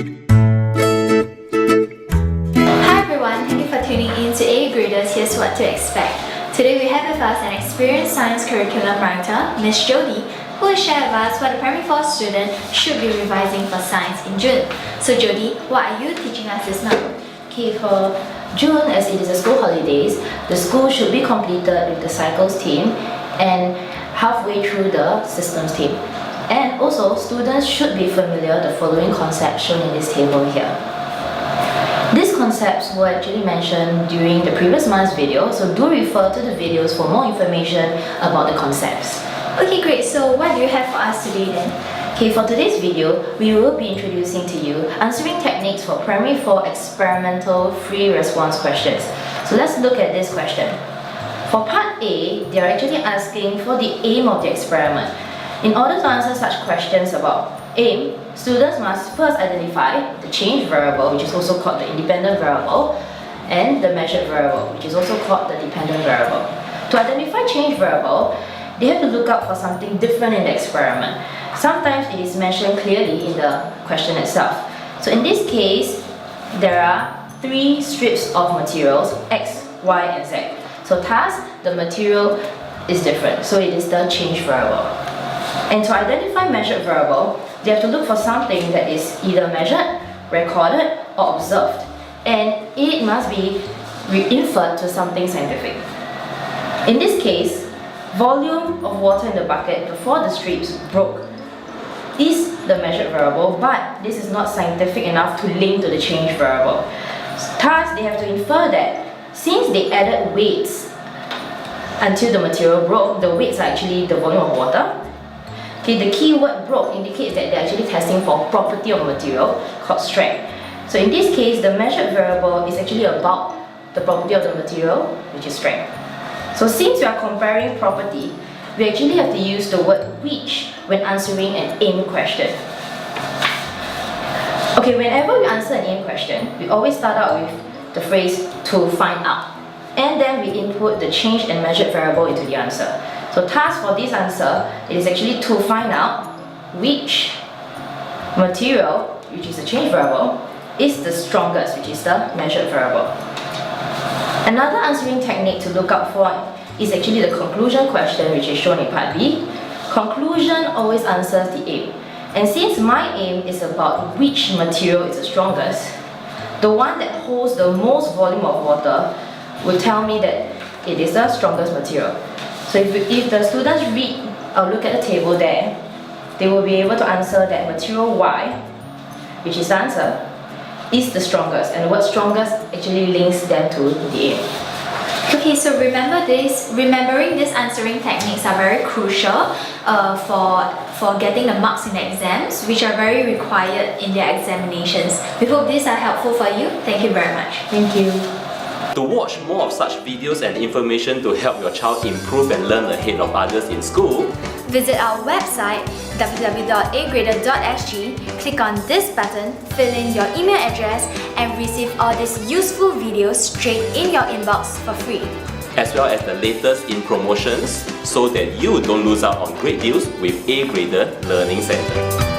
Hi everyone, thank you for tuning in to AGrader. Here's what to expect. Today we have with us an experienced science curriculum writer, Miss Jody, who will share with us what a primary 4 student should be revising for science in June. So Jody, what are you teaching us this month? Okay, for June, as it is the school holidays, the school should be completed with the cycles team and halfway through the systems team. And also, students should be familiar with the following concepts shown in this table here. These concepts were actually mentioned during the previous month's video, so do refer to the videos for more information about the concepts. Okay, great. So what do you have for us today then? Okay, for today's video, we will be introducing to you answering techniques for primary 4 experimental free response questions. So let's look at this question. For part A, they are actually asking for the aim of the experiment. In order to answer such questions about aim, students must first identify the change variable, which is also called the independent variable, and the measured variable, which is also called the dependent variable. To identify change variable, they have to look out for something different in the experiment. Sometimes it is mentioned clearly in the question itself. So in this case, there are 3 strips of materials, X, Y, and Z. So thus, the material is different, so it is the change variable. And to identify measured variable, they have to look for something that is either measured, recorded, or observed. And it must be inferred to something scientific. In this case, volume of water in the bucket before the strips broke is the measured variable, but this is not scientific enough to link to the change variable. Thus, they have to infer that since they added weights until the material broke, the weights are actually the volume of water. Okay, the key word broke indicates that they're actually testing for property of material called strength. So in this case, the measured variable is actually about the property of the material, which is strength. So since we are comparing property, we actually have to use the word which when answering an aim question. Okay, whenever we answer an aim question, we always start out with the phrase to find out. And then we input the change and measured variable into the answer. So task for this answer, it is actually to find out which material, which is the change variable, is the strongest, which is the measured variable. Another answering technique to look out for is actually the conclusion question, which is shown in part B. Conclusion always answers the aim. And since my aim is about which material is the strongest, the one that holds the most volume of water will tell me that it is the strongest material. So if the students read or look at the table there, they will be able to answer that material Y, which is the answer, is the strongest, and the word strongest actually links them to the aim. Okay, so remembering these answering techniques are very crucial for getting the marks in the exams, which are very required in their examinations. We hope these are helpful for you. Thank you very much. Thank you. To watch more of such videos and information to help your child improve and learn ahead of others in school, visit our website www.agrader.sg, click on this button, fill in your email address, and receive all these useful videos straight in your inbox for free. as well as the latest in promotions, so that you don't lose out on great deals with AGrader Learning Center.